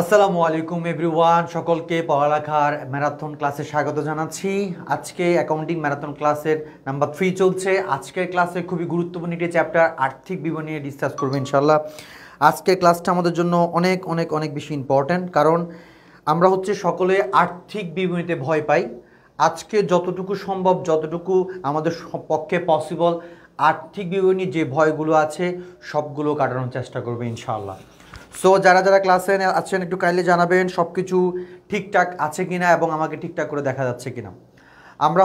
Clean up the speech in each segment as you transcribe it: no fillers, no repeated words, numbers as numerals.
আসসালামু আলাইকুম এভরিওয়ান, সকলকে পড়ালেখার ম্যারাথন ক্লাসে স্বাগত জানাচ্ছি। আজকে অ্যাকাউন্টিং ম্যারাথন ক্লাসের নাম্বার 3 চলছে। আজকের ক্লাসে খুবই গুরুত্বপূর্ণ একটি চ্যাপ্টার আর্থিক বিবরণী নিয়ে ডিসকাস করবো ইনশাল্লাহ। আজকের ক্লাসটা আমাদের জন্য অনেক অনেক অনেক বেশি ইম্পর্ট্যান্ট, কারণ আমরা সকলে আর্থিক বিবরণীতে ভয় পাই। আজকে যতটুকু সম্ভব, যতটুকু আমাদের পক্ষে পসিবল, আর্থিক বিবরণী যে ভয়গুলো আছে সবগুলো কাটানোর চেষ্টা করবে ইনশাআল্লাহ। সো যারা যারা ক্লাসে আছেন একটু কাইন্ডলি জানাবেন সব কিছু ঠিকঠাক আছে কিনা এবং আমাকে ঠিকঠাক করে দেখা যাচ্ছে কিনা। আমরা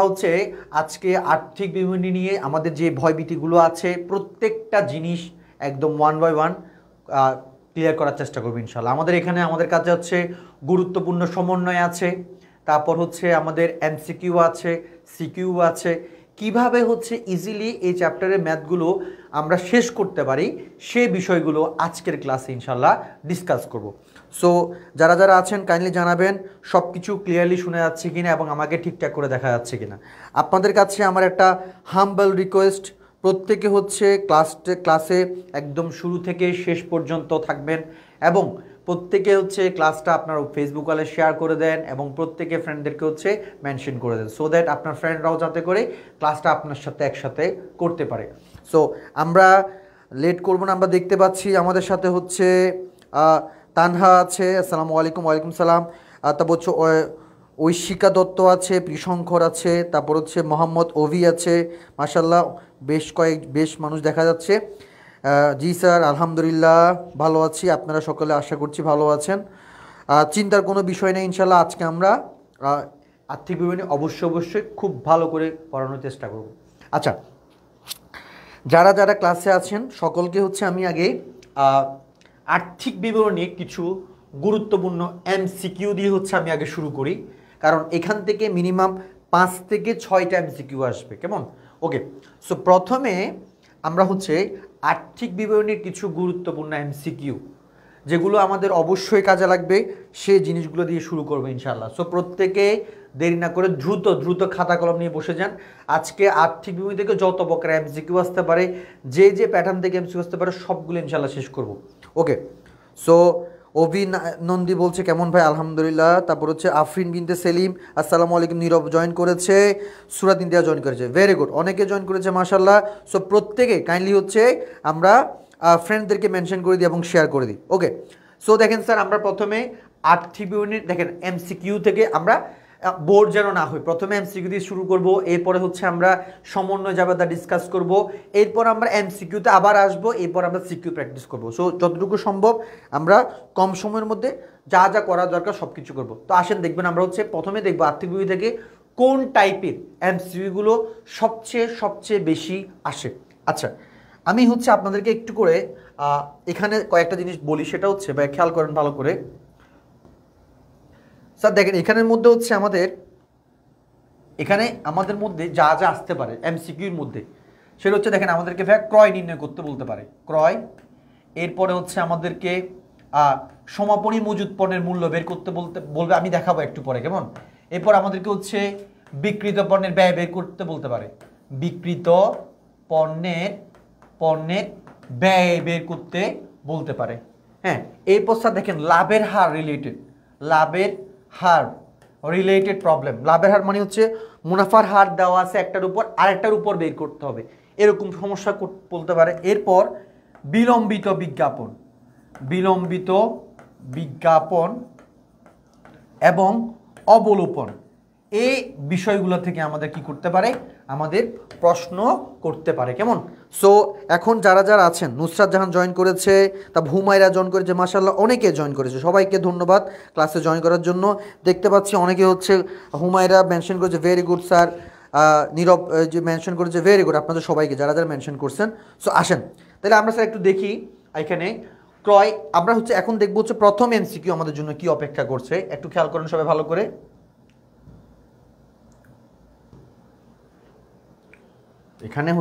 আজকে আর্থিক বিবরণী নিয়ে আমাদের যে ভয়ভীতিগুলো আছে প্রত্যেকটা জিনিস একদম ওয়ান বাই ওয়ান ক্লিয়ার করার চেষ্টা করবো ইনশাল্লাহ। আমাদের কাছে গুরুত্বপূর্ণ সমন্বয় আছে, তারপর আমাদের এমসিকিউ আছে, সিকিউ আছে, কিভাবে ইজিলি এই চ্যাপ্টারের ম্যাথগুলো আমরা শেষ করতে পারি সেই বিষয়গুলো আজকের ক্লাসে ইনশাল্লাহ ডিসকাস করব। সো যারা যারা আছেন কাইন্ডলি জানাবেন সব কিছু ক্লিয়ারলি শোনা যাচ্ছে কিনা এবং আমাকে ঠিকঠাক করে দেখা যাচ্ছে কিনা। আপনাদের কাছে আমার একটা হাম্বল রিকোয়েস্ট, প্রত্যেকে ক্লাসে একদম শুরু থেকে শেষ পর্যন্ত থাকবেন এবং প্রত্যেকে ক্লাসটা আপনার ফেসবুক ওয়ালে শেয়ার করে দেন এবং প্রত্যেকে ফ্রেন্ডদেরকে মেনশন করে দেন, সো দ্যাট আপনার ফ্রেন্ডরাও যাতে করে ক্লাসটা আপনার সাথে একসাথে করতে পারে। সো আমরা লেট করব না, আমরা দেখতে পাচ্ছি আমাদের সাথে তানহা আছে, আসসালামু আলাইকুম। ওয়ালাইকুম সালাম। তারপর ঐশিকা দত্ত আছে, প্রিশঙ্কর আছে, তারপর মোহাম্মদ ওভি আছে, মাশাল্লাহ বেশ মানুষ দেখা যাচ্ছে। জি স্যার, আলহামদুলিল্লাহ ভালো আছি, আপনারা সকলে আশা করছি ভালো আছেন। চিন্তার কোনো বিষয় নেই ইনশাল্লাহ। আজকে আমরা আর্থিক বিবরণী অবশ্যই খুব ভালো করে পড়ানোর চেষ্টা করব। আচ্ছা, যারা যারা ক্লাসে আছেন সকলকে আমি আগে আর্থিক বিবরণী কিছু গুরুত্বপূর্ণ এমসিকিউ দিয়ে আমি আগে শুরু করি, কারণ এখান থেকে মিনিমাম 5 থেকে 6টা এমসিকিউ আসবে, কেমন? ওকে, সো প্রথমে আমরা আর্থিক বিবরণীর কিছু গুরুত্বপূর্ণ এমসিকিউ যেগুলো আমাদের অবশ্যই কাজে লাগবে সেই জিনিসগুলো দিয়ে শুরু করবো ইনশাআল্লাহ। সো প্রত্যেকে দেরি না করে দ্রুত খাতা কলম নিয়ে বসে যান। আজকে আর্থিক বিবরণী থেকে যত প্রকার এমসিকিউ আসতে পারে, যে প্যাটার্ন থেকে এমসিকিউ আসতে পারে সবগুলো ইনশাআল্লাহ শেষ করব। ওকে, সো নন্দী বলছে কেমন ভাই? আলহামদুলিল্লাহ। তারপর আফরিন বিনতে সেলিম, আসসালামু আলাইকুম। নীরব জয়েন করেছে, সুরাত ইন্ডিয়া জয়েন করেছে, ভেরি গুড, অনেকে জয়েন করেছে মাশাল্লাহ। সো প্রত্যেকে কাইন্ডলি আমরা ফ্রেন্ডদেরকে মেনশন করে দিই এবং শেয়ার করে দিই। ওকে, সো দেখেন স্যার, আমরা প্রথমে আর্থিক বিবরণী দেখেন এমসিকিউ থেকে আমরা বোর্ড যেন না হয়, প্রথমে এমসিকিউ দিয়ে শুরু করব, এরপরে আমরা সমন্বয় জাবেদা ডিসকাস করব, এরপর আমরা এমসিকিউতে আবার আসবো, এরপর আমরা সিকিউ প্র্যাকটিস করব। সো যতটুকু সম্ভব আমরা কম সময়ের মধ্যে যা যা করা দরকার সব কিছু করবো। তো আসেন দেখবেন, আমরা প্রথমে দেখবো আর্থিক বিবরণী থেকে কোন টাইপের এমসিকিউগুলো সবচেয়ে বেশি আসে। আচ্ছা, আমি আপনাদেরকে একটু করে এখানে কয়েকটা জিনিস বলি, সেটা বা খেয়াল করেন ভালো করে। স্যার দেখেন, এখানের মধ্যে আমাদের মধ্যে যা যা আসতে পারে এমসিকিউর মধ্যে, সেটা দেখেন আমাদেরকে ক্রয় নির্ণয় করতে বলতে পারে, ক্রয়। এরপরে আমাদেরকে সমাপনী মজুদ পণ্যের মূল্য বের করতে বলবে, আমি দেখাবো একটু পরে, কেমন? এরপর আমাদেরকে বিক্রিত পণ্যের ব্যয় বের করতে বলতে পারে, বিক্রিত পণ্যের ব্যয় বের করতে বলতে পারে। হ্যাঁ, এরপর স্যার দেখেন লাভের হার রিলেটেড প্রবলেম। লাভের হার মানে মুনাফার হার দেওয়া আছে একটার উপর আরেকটার উপর বের করতে হবে, এরকম সমস্যা বলতে পারে। এরপর বিলম্বিত বিজ্ঞাপন এবং অবলোপন, এই বিষয়গুলো থেকে আমাদের কি করতে পারে, আমাদের প্রশ্ন করতে পারে, কেমন? সো এখন যারা যারা আছেন, নুসরাত জাহান জয়েন করেছে, তা হুমায়রা জয়েন করেছে, মাশাআল্লাহ অনেকে জয়েন করেছে, সবাইকে ধন্যবাদ ক্লাসে জয়েন করার জন্য। দেখতে পাচ্ছি অনেকে হুমায়রা মেনশন করেছে, ভেরি গুড স্যার। নীরব যে মেনশন করেছে, ভেরি গুড আপনাদের সবাইকে যারা যারা মেনশন করছেন। সো আসেন তাহলে আমরা স্যার একটু দেখি এখানে ক্রয়। আমরা এখন দেখবো প্রথম এমসিকিউ আমাদের জন্য কি অপেক্ষা করছে, একটু খেয়াল করেন সবাই ভালো করে। এখানে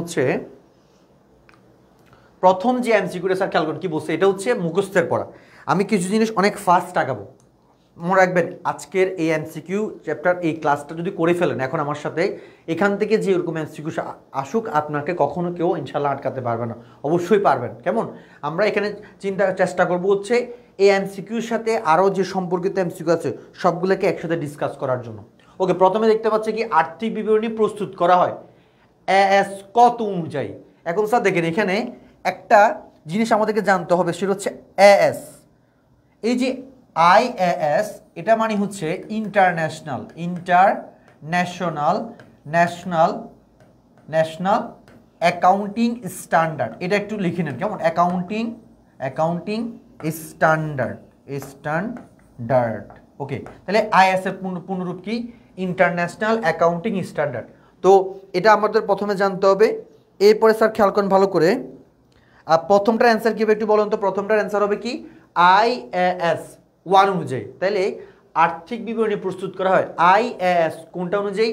প্রথম যে এমসিকিউটা স্যার খেয়াল করেন কি বলছে, এটা মুখস্থের পড়া। আমি কিছু জিনিস অনেক ফাস্ট আগাবো, মনে রাখবেন আজকের এই এমসিকিউ চ্যাপ্টার এই ক্লাসটা যদি করে ফেলেন এখন আমার সাথে, এখান থেকে যে এরকম এমসিকিউ আসুক আপনাকে কখনো কেউ ইনশাল্লাহ আটকাতে পারবে না, অবশ্যই পারবেন। কেমন? আমরা এখানে চেষ্টা করব হচ্ছে এই এমসিকিউর সাথে আরও যে সম্পর্কিত এমসিকিউ আছে সবগুলোকে একসাথে ডিসকাস করার জন্য। ওকে, প্রথমে দেখতে পাচ্ছি কি আর্থিক বিবরণী প্রস্তুত করা হয় এএস কত অনুযায়ী। এখন স্যার দেখেন এখানে একটা জিনিস আমাদেরকে জানতে হবে, সেটা হচ্ছে এএস। এই যে আইএএস এটা মানে হচ্ছে ন্যাশনাল অ্যাকাউন্টিং স্ট্যান্ডার্ড। এটা একটু লিখে নেন কেমন, অ্যাকাউন্টিং স্ট্যান্ডার্ড। ওকে, তাহলে আইএএস এর পূর্ণরূপ কি? International accounting standard. তো এটা আমাদের প্রথমে জানতে হবে। এরপরে স্যার খেয়াল করেন ভালো করে, প্রথমটার অ্যান্সার কী হবে একটু বলুন তো। প্রথমটার অ্যান্সার হবে কি আইএএস 1 অনুযায়ী। তাহলে আর্থিক বিবরণী প্রস্তুত করা হয় আইএএস কোনটা অনুযায়ী?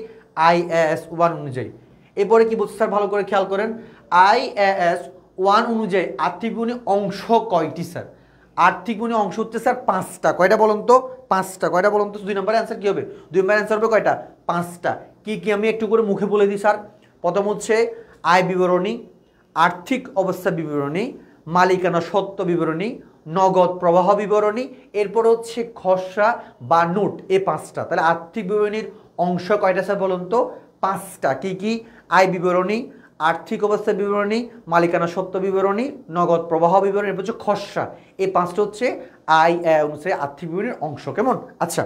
আইএএস 1 অনুযায়ী। এরপরে কি বলছে স্যার ভালো করে খেয়াল করেন, আইএএস 1 অনুযায়ী আর্থিক বিবরণী অংশ কয়টি স্যার? আর্থিক বিবরণী অংশ হচ্ছে স্যার 5টা। কয়টা বলুন তো? 5টা। কয়টা বলুন তো? 2 নম্বরের অ্যান্সার কী হবে? 2 নম্বরের অ্যান্সার হবে কয়টা? 5টা। কি কি আমি একটু করে মুখে বলে দিই স্যার। প্রথম হচ্ছে আয় বিবরণী, আর্থিক অবস্থা বিবরণী, মালিকানা সত্ত্ব বিবরণী, নগদ প্রবাহ বিবরণী, এরপর হচ্ছে খসড়া বা নোট। এই 5টা। তাহলে আর্থিক বিবরণীর অংশ কয়টা স্যার বলুন তো? 5টা। কি কি? আয় বিবরণী, আর্থিক অবস্থা বিবরণী, মালিকানা সত্ত্ব বিবরণী, নগদ প্রবাহ বিবরণী, এরপর হচ্ছে খসড়া। এই 5টা হচ্ছে আয় অনুসারে আর্থিক বিবরণীর অংশ। কেমন? আচ্ছা,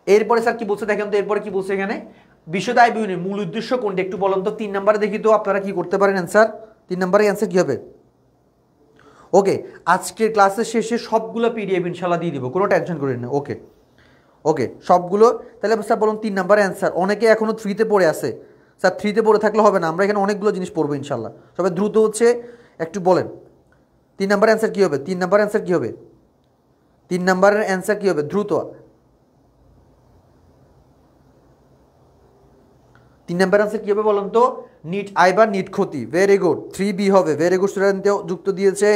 এরপরে স্যার কি বলছে দেখেন তো। এরপরে কি বলছে এখানে? বিশদ আয় বিবরণীর মূল উদ্দেশ্য কোনটা একটু বলুন তো। 3 নম্বরে দেখি তো আপনারা কি করতে পারেন অ্যান্সার। 3 নম্বরে অ্যান্সার কি হবে? ওকে, আজকের ক্লাসের শেষে সবগুলো পিডিএফ ইনশাল্লাহ দিয়ে দিব, কোনো টেনশন করেন না। ওকে ওকে, সবগুলো। তাহলে স্যার বলুন 3 নম্বরে অ্যান্সার। অনেকে এখনও 3তে পড়ে আছে স্যার, 3তে পড়ে থাকলে হবে না, আমরা এখানে অনেকগুলো জিনিস পড়বো ইনশাল্লাহ। সবাই দ্রুত হচ্ছে একটু বলেন 3 নম্বরের অ্যান্সার কী হবে? 3 নম্বরের অ্যান্সার কী হবে? 3 নম্বরের অ্যান্সার কী হবে? দ্রুত 3 নম্বর অ্যান্সার কী হবে বলুন তো? নিট আয় বা নিট ক্ষতি। ভেরি গুড, 3B হবে। ভেরি গুড স্টুডেন্ট যুক্ত দিয়েছে,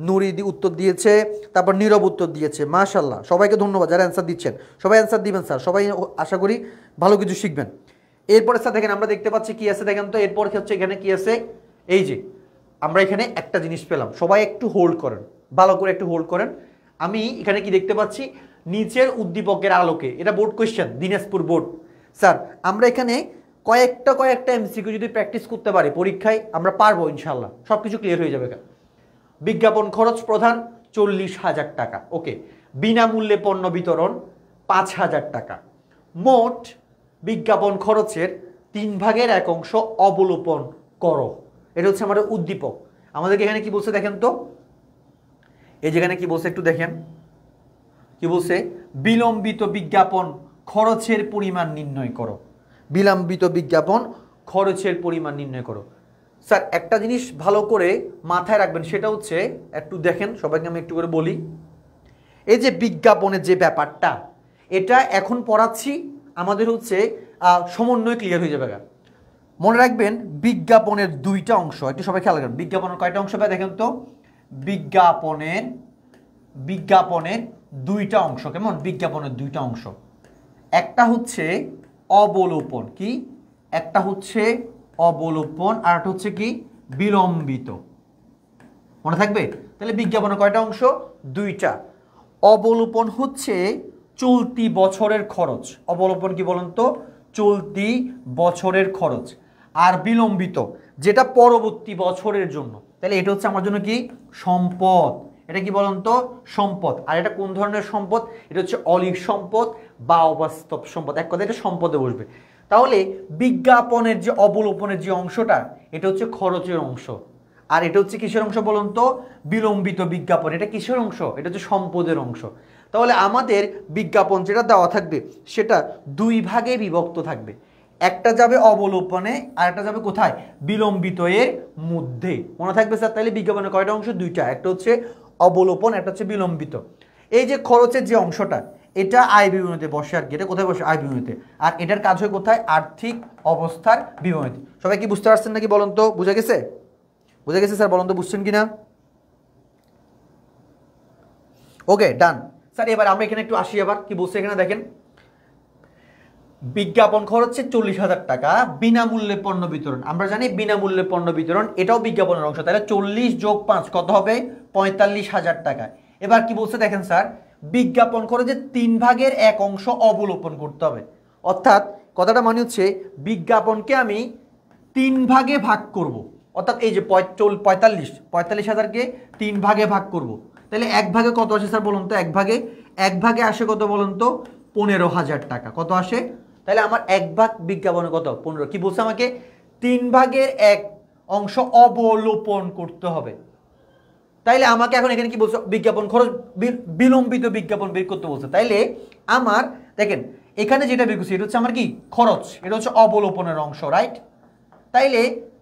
নুরি উত্তর দিয়েছে, তারপর নীরব উত্তর দিয়েছে। মাশাল্লাহ, সবাইকে ধন্যবাদ যারা অ্যান্সার দিচ্ছেন। সবাই অ্যান্সার দিবেন স্যার, সবাই আশা করি ভালো কিছু শিখবেন। এরপরে স্যার দেখেন আমরা দেখতে পাচ্ছি কি আছে দেখেন তো। এরপর হচ্ছে এখানে কি আছে? এই যে আমরা এখানে একটা জিনিস পেলাম, সবাই একটু হোল্ড করেন, ভালো করে একটু হোল্ড করেন। আমি এখানে কি দেখতে পাচ্ছি? নিচের উদ্দীপকের আলোকে। এটা board question, Dinajpur board. Sir আমরা এখানে কয়েকটা এমসিকিউ যদি প্র্যাকটিস করতে পারি পরীক্ষায়, আমরা পারবো ইনশাল্লাহ, সব কিছু ক্লিয়ার হয়ে যাবে। বিজ্ঞাপন খরচ প্রধান 40,000 টাকা। ওকে, বিনামূল্যে পণ্য বিতরণ 5,000 টাকা। মোট বিজ্ঞাপন খরচের 3/1 অংশ অবলোপন করো। এটা হচ্ছে আমাদের উদ্দীপক। আমাদেরকে এখানে কি বলছে দেখেন তো। এই যেখানে কি বলছে একটু দেখেন, কি বলছে? বিলম্বিত বিজ্ঞাপন খরচের পরিমাণ নির্ণয় করো। বিলম্বিত বিজ্ঞাপন খরচের পরিমাণ নির্ণয় করো। স্যার একটা জিনিস ভালো করে মাথায় রাখবেন, সেটা হচ্ছে একটু দেখেন, সবাইকে আমি একটু করে বলি। এই যে বিজ্ঞাপনের যে ব্যাপারটা, এটা এখন পড়াচ্ছি আমাদের হচ্ছে সমন্বয় ক্লিয়ার হয়ে যাবে। মনে রাখবেন বিজ্ঞাপনের 2টা অংশ, একটু সবাই খেয়াল রাখবেন। বিজ্ঞাপনের কয়টা অংশ পায় দেখেন তো? বিজ্ঞাপনের 2টা অংশ। কেমন? বিজ্ঞাপনের 2টা অংশ। একটা হচ্ছে অবলোপন, কি? একটা হচ্ছে অবলোপন, আর একটা হচ্ছে কি? বিলম্বিত। মনে থাকবে? তাহলে বিজ্ঞাপনের কয়টা অংশ? 2টা। অবলোপন হচ্ছে চলতি বছরের খরচ। অবলোপন কি বলুন তো? চলতি বছরের খরচ। আর বিলম্বিত যেটা পরবর্তী বছরের জন্য। তাহলে এটা হচ্ছে আমার জন্য কি? সম্পদ। এটা কি বলুন তো? সম্পদ। আর এটা কোন ধরনের সম্পদ? এটা হচ্ছে অলিক সম্পদ বা অবাস্তব সম্পদ। এক কথা এটা সম্পদে বসবে। তাহলে বিজ্ঞাপনের যে অবলোপনের যে অংশটা, এটা হচ্ছে খরচের অংশ। আর এটা হচ্ছে কিসের অংশ বলুন তো? বিলম্বিত বিজ্ঞাপন। এটা কিসের অংশ? এটা হচ্ছে সম্পদের অংশ। তাহলে আমাদের বিজ্ঞাপন যেটা দেওয়া থাকবে সেটা 2 ভাগে বিভক্ত থাকবে। একটা যাবে অবলোপনে, আর একটা যাবে কোথায়? বিলম্বিত এর মধ্যে। মনে থাকবে স্যার? তাহলে বিজ্ঞাপনের কয়টা অংশ? 2টা। একটা হচ্ছে অবলোপন, একটা হচ্ছে বিলম্বিত। এই যে খরচের যে অংশটা, এটা আয় বিবরণীতে বসে। আর কি এটা কোথায় বসে? আয় বিবরণীতে। আর এটার কাজ হয় কোথায়? আর্থিক অবস্থার বিবরণীতে। সবাই কি বুঝতে পারছেন নাকি বলুন তো? বুঝে গেছে? বুঝে গেছে স্যার? বলুন তো বুঝছেন কিনা? ওকে, ডান। স্যার এবার আমরা এখানে একটু আসি, আবার কি বলছে এখানে দেখেন, বিজ্ঞাপন খরচ হচ্ছে 40,000 টাকা, বিনামূল্যে পণ্য বিতরণ। আমরা জানি বিনামূল্যে পণ্য বিতরণ এটাও বিজ্ঞাপনের অংশ, তাহলে 40 যোগ 5 কত হবে? 45,000 টাকা। এবার কি বলছে দেখেন স্যার, বিজ্ঞাপন খরচের 3 ভাগের 1 অংশ অবলোপন করতে হবে। অর্থাৎ কথাটা মানে হচ্ছে বিজ্ঞাপনকে আমি 3 ভাগে ভাগ করব। অর্থাৎ এই যে 45,000কে 3 ভাগে ভাগ করব। তাহলে 1 ভাগে কত আসে স্যার বলুন তো? 1 ভাগে আসে কত বলুন তো? 15,000 টাকা। কত আসে? তাহলে আমার 1 ভাগ বিজ্ঞাপনে কত? 15। কি বলছে আমাকে? 3 ভাগের 1 অংশ অবলোপন করতে হবে। তাইলে আমাকে এখন এখানে কি বলছে? বিজ্ঞাপন খরচ, বিলম্বিত বিজ্ঞাপন বের করতে বলছে। তাইলে আমার দেখেন এখানে যেটা বের করছি এটা হচ্ছে আমার কি? খরচ। এটা হচ্ছে অবলোপনের অংশ, রাইট? তাইলে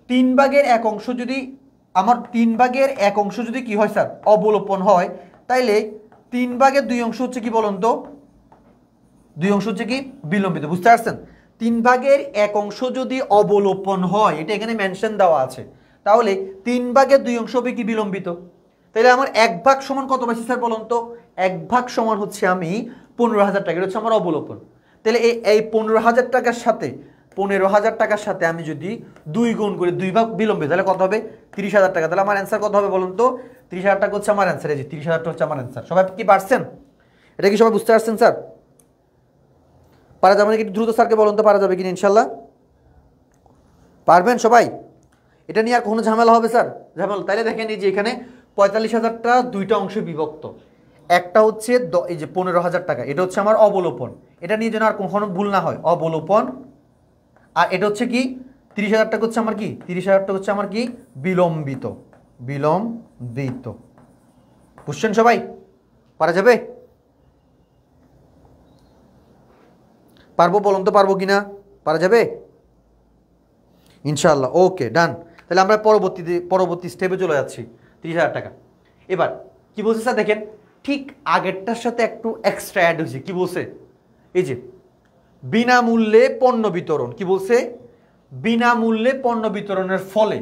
3 ভাগের 1 অংশ যদি আমার 3 ভাগের 1 অংশ যদি কি হয় স্যার? অবলোপন হয়, তাইলে 3 ভাগের 2 অংশ হচ্ছে কি বলুন তো? 2 অংশ হচ্ছে কি? বিলম্বিত। বুঝতে পারছেন? 3 ভাগের 1 অংশ যদি অবলোপন হয়, এটা এখানে মেনশন দেওয়া আছে, তাহলে 3 ভাগের 2 অংশ হবে কি? বিলম্বিত। তাহলে আমার 1 ভাগ সমান কত পাইছি স্যার বলুন তো? 1 ভাগ সমান হচ্ছে আমি 15,000 টাকা। এটা হচ্ছে আমার অবলোপন। তাহলে এই 15,000 টাকার সাথে 15,000 টাকার সাথে আমি যদি 2 গুণ করি, 2 ভাগ বিলম্বিত, তাহলে কত হবে? 30,000 টাকা। তাহলে আমার অ্যান্সার কত হবে বলুন তো? 30,000 টাকা হচ্ছে আমার অ্যান্সার। এই যে 30,000 টাকা হচ্ছে আমার অ্যান্সার। সবাই কি পারছেন? এটা কি সবাই বুঝতে পারছেন স্যার? পারা যাবে নাকি? দ্রুত স্যারকে বলুন তো পারা যাবে কিনা। ইনশাল্লাহ পারবেন সবাই? এটা নিয়ে আর কোনো ঝামেলা হবে স্যার? ঝামেলা? তাইলে দেখেন এই যে এখানে 45,000টা 2টা অংশে বিভক্ত। একটা হচ্ছে এই যে 15,000 টাকা, এটা হচ্ছে আমার অবলোপন। এটা নিয়ে যেন আর কখনো ভুল না হয়, অবলোপন। আর এটা হচ্ছে কি? 30,000 টাকা হচ্ছে আমার কি? 30,000 টাকা হচ্ছে আমার কি? বিলম্বিত। বিলম্বিত। বুঝছেন সবাই? পারা যাবে? পারবো বলুন তো পারবো কিনা? পারা যাবে ইনশাআল্লাহ। ওকে, ডান। তাহলে আমরা পরবর্তী স্টেপে চলে যাচ্ছি। 30,000 টাকা। এবার কি বলছে স্যার দেখেন, ঠিক আগেরটার সাথে একটু এক্সট্রা অ্যাড হয়েছে। কি বলছে? এই যে বিনামূল্যে পণ্য বিতরণ। কি বলছে? বিনামূল্যে পণ্য বিতরণের ফলে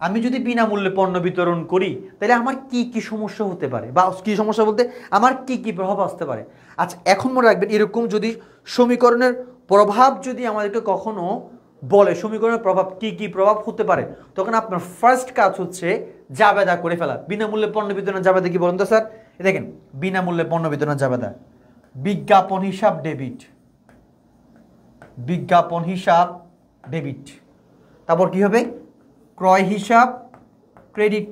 আমি যদি বিনামূল্যে পণ্য বিতরণ করি, তাহলে আমার কি কি সমস্যা হতে পারে, বা কি সমস্যা বলতে আমার কি কি প্রভাব আসতে পারে। আচ্ছা, এখন মনে রাখবেন, এরকম যদি সমীকরণের প্রভাব যদি আমাদেরকে কখনো বলে, সমীকরণের প্রভাব কি কি প্রভাব হতে পারে, তখন আপনার ফার্স্ট কাজ হচ্ছে জাবেদা করে ফেলা। বিনামূল্যে পণ্য বিতরণ জাবেদা কি বলেন তো স্যার? দেখেন, বিনামূল্যে পণ্য বিতরণ জাবেদা, বিজ্ঞাপন হিসাব ডেবিট, বিজ্ঞাপন হিসাব ডেবিট। তারপর কি হবে? ক্রয় হিসাব ক্রেডিট।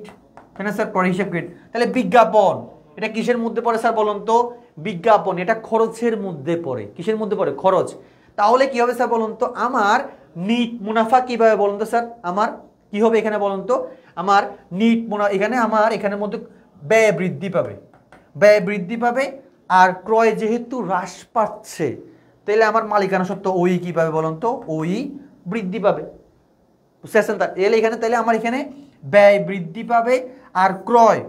তাই না স্যার? ক্রয় হিসাব ক্রেডিট। তাহলে বিজ্ঞাপন এটা কিসের মধ্যে পড়ে স্যার বলুন তো? বিজ্ঞাপন এটা খরচের মধ্যে পড়ে। কিসের মধ্যে পড়ে? খরচ। তাহলে কি হবে স্যার বলুন তো? আমার নিট মুনাফা কিভাবে বলুন তো স্যার? আমার কি হবে এখানে বলুন তো? আমার নিট মুনাফা এখানে আমার এখানের মধ্যে ব্যয় বৃদ্ধি পাবে, ব্যয় বৃদ্ধি পাবে। আর ক্রয় যেহেতু হ্রাস পাচ্ছে, তাহলে আমার মালিকানা সত্ত্ব ওই কি পাবে বলুন তো? ওই বৃদ্ধি পাবে। বুঝতে পারছেন? তাহলে এখানে তাহলে আমার এখানে ব্যয় বৃদ্ধি পাবে আর ক্রয়,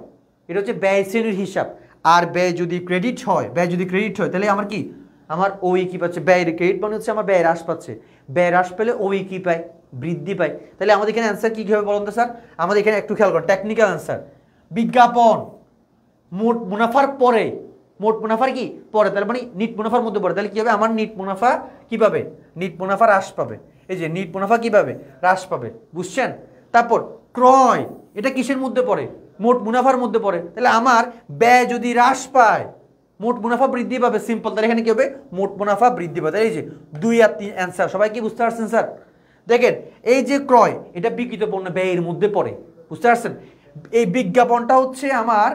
এটা হচ্ছে ব্যয় শ্রেণীর হিসাব। আর ব্যয় যদি ক্রেডিট হয়, ব্যয় যদি ক্রেডিট হয়, তাহলে আমার কি? আমার ওই কি পাচ্ছে? ব্যয়ের ক্রেডিট মানে হচ্ছে আমার ব্যয় হ্রাস পাচ্ছে। ব্যয় হ্রাস পেলে ওই কি পায়? বৃদ্ধি পায়। তাহলে আমাদের এখানে অ্যান্সার কি হবে বলুন তো স্যার? আমাদের এখানে একটু খেয়াল করেন, টেকনিক্যাল অ্যান্সার। বিজ্ঞাপন মোট মুনাফার পরে, মোট মুনাফার কি পরে, তার মানে নিট মুনাফার মধ্যে পড়ে। তাহলে কি হবে? আমার নিট মুনাফা কি পাবে? নিট মুনাফা হ্রাস পাবে। এই যে নিট মুনাফা কি পাবে? হ্রাস পাবে। বুঝছেন? তারপর ক্রয় এটা কিসের মধ্যে পড়ে? মোট মুনাফার মধ্যে পড়ে। তাহলে আমার ব্যয় যদি হ্রাস পায়, মোট মুনাফা বৃদ্ধি পাবে। সিম্পল। তাহলে এখানে কি হবে? মোট মুনাফা বৃদ্ধি পাবে। এই যে 2 আর 3 অ্যান্সার। সবাই কি বুঝতে পারছেন স্যার? দেখেন, এই যে ক্রয় এটা বিক্রিত পণ্য ব্যয়ের মধ্যে পড়ে। বুঝতে পারছেন? এই বিজ্ঞাপনটা হচ্ছে আমার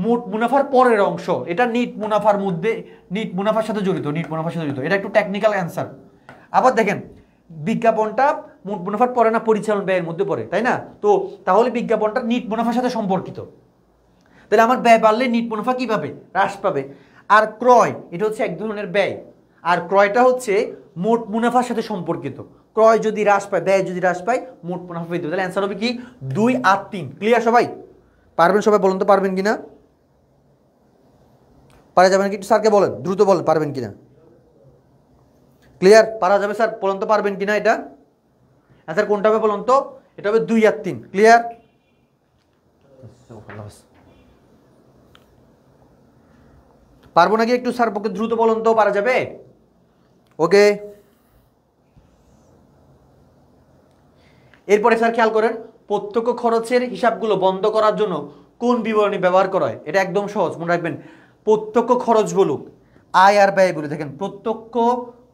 মোট মুনাফার পরের অংশ। এটা নিট মুনাফার মধ্যে, নিট মুনাফার সাথে জড়িত, নিট মুনাফার সাথে জড়িত। এটা একটু টেকনিক্যাল অ্যান্সার। আবার দেখেন, বিজ্ঞাপনটা মোট মুনাফার পরে না পরিচালন ব্যয়ের মধ্যে পড়ে, তাই না? তো তাহলে বিজ্ঞাপনটা নিট মুনাফার সাথে সম্পর্কিত। তাহলে আমার ব্যয় বাড়লে নিট মুনাফা কি পাবে? হ্রাস পাবে। আর ক্রয় এটা হচ্ছে এক ধরনের ব্যয়, আর ক্রয়টা হচ্ছে মোট মুনাফার সাথে সম্পর্কিত। ক্রয় যদি হ্রাস পায়, ব্যয় যদি হ্রাস পায়, মোট মুনাফা বৃদ্ধি পাবে। তাহলে অ্যান্সার হবে কি? 2 আর 3। ক্লিয়ার সবাই? পারবেন সবাই? বলুন তো পারবেন কিনা? পারা যাবে নাকি? একটু স্যারকে বলেন, দ্রুত বলেন পারবেন কিনা। ক্লিয়ার? পারা যাবে স্যার? বলুন তো পারবেন কিনা এটা? অ্যান্সার কোনটা হবে বলুন তো? এটা হবে 2 আর 3। ক্লিয়ার? পারবো নাকি একটু স্যার পক্ষে দ্রুত বলুন তো, পারা যাবে? ওকে। এরপরে স্যার খেয়াল করেন, প্রত্যক্ষ খরচের হিসাবগুলো বন্ধ করার জন্য কোন বিবরণী ব্যবহার করা হয়? এটা একদম সহজ, মনে রাখবেন। প্রত্যক্ষ খরচ বলুক, আয় আর ব্যয় বলুক, দেখেন প্রত্যক্ষ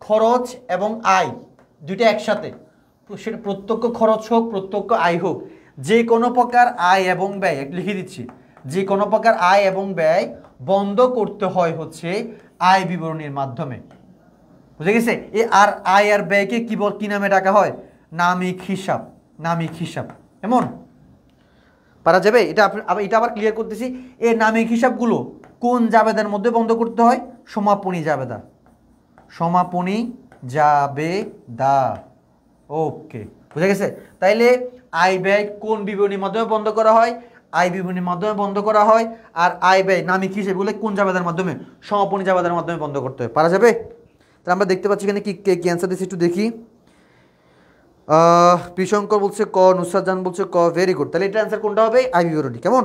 খরচ এবং আয় দুইটা একসাথে, সেটা প্রত্যক্ষ খরচ হোক প্রত্যক্ষ আয় হোক, যে কোনো প্রকার আয় এবং ব্যয়, লিখে দিচ্ছি, যে কোনো প্রকার আয় এবং ব্যয় বন্ধ করতে হয় হচ্ছে আয় বিবরণীর মাধ্যমে। বুঝে গেছে? আর আয় আর ব্যয়কে কি নামে ডাকা হয়? নামিক হিসাব। নামিক হিসাব, এমন পারা যাবে? এটা এটা আবার ক্লিয়ার করতেছি, এই নামিক হিসাবগুলো কোন জাবেদার মধ্যে বন্ধ করতে হয়? সমাপনী জাবেদা। সমাপনী জাবেদা। ওকে, বুঝে গেছে? তাইলে আয় ব্যয় কোন বিবরণীর মাধ্যমে বন্ধ করা হয়? আয় বিবরণীর মাধ্যমে বন্ধ করা হয়। আর আয় ব্যয় নামিক হিসেবগুলো কোন জাবেদার মাধ্যমে? সমাপনী জাবেদার মাধ্যমে বন্ধ করতে হয়। পারা যাবে? তাহলে আমরা দেখতে পাচ্ছি এখানে কি অ্যান্সার দিচ্ছি একটু দেখি। পিশঙ্কর বলছে ক, নুসরাত জান বলছে ক, ভেরি গুড। তাহলে এটা অ্যান্সার কোনটা হবে? আয় বিবরণী। কেমন?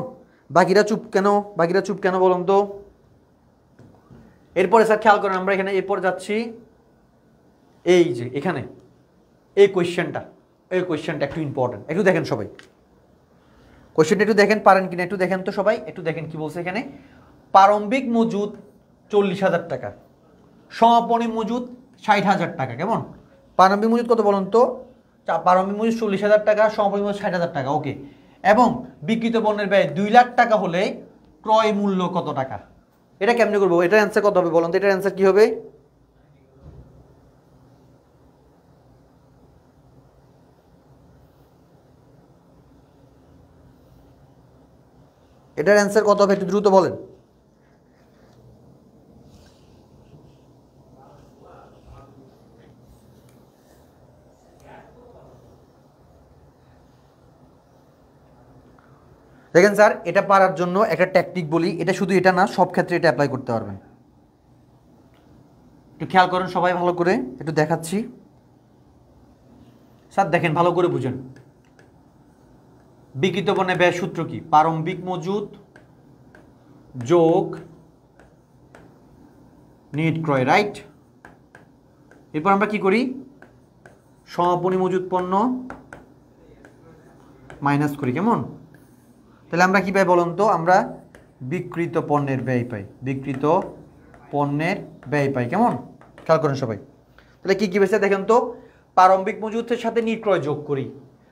বাকিরা চুপ কেন? বাকিরা চুপ কেন বলুন তো? এরপরে স্যার খেয়াল করেন, আমরা এখানে এরপর যাচ্ছি, এই যে এখানে এই কোয়েশ্চেনটা একটু ইম্পর্টেন্ট, একটু দেখেন সবাই কোয়েশ্চেনটা, একটু দেখেন পারেন কিনা একটু দেখেন তো সবাই, একটু দেখেন কি বলছে এখানে। প্রারম্ভিক মজুদ 40,000 টাকা, সমাপনী মজুদ 60,000 টাকা। কেমন? প্রারম্ভিক মজুদ কত বলুন তো? প্রারম্ভিক মজুদ 40,000 টাকা, সমাপনী মজুদ 60,000 টাকা। ওকে। এবং বিক্রিত পণ্যের ব্যয় 2 লাখ টাকা হলে ক্রয় মূল্য কত টাকা? এটা কেমনে করবো? এটার অ্যান্সার কত হবে বলুন তো? এটার অ্যান্সার কি হবে? এটার অ্যান্সার কত হবে একটু দ্রুত বলেন। দেখেন স্যার, এটা পারার জন্য একটা ট্যাকটিক বলি, এটা শুধু এটা না, সব ক্ষেত্রে এটা অ্যাপ্লাই করতে পারবেন। একটু খেয়াল করেন সবাই ভালো করে, একটু দেখাচ্ছি স্যার, দেখেন ভালো করে বুঝেন। বিক্রিত পণ্যের ব্যয় সূত্র কি? প্রারম্ভিক মজুদ যোগ নিট ক্রয়, রাইট? এরপর আমরা কি করি? সমাপনী মজুদ পণ্য মাইনাস করি। কেমন? তাহলে আমরা কি পাই বলুন তো? আমরা বিক্রিত পণ্যের ব্যয় পাই। বিক্রিত পণ্যের ব্যয় পাই। কেমন? খেয়াল করেন সবাই। তাহলে কি পেয়েছে দেখেন তো? প্রারম্ভিক মজুদের সাথে নিট ক্রয় যোগ করি,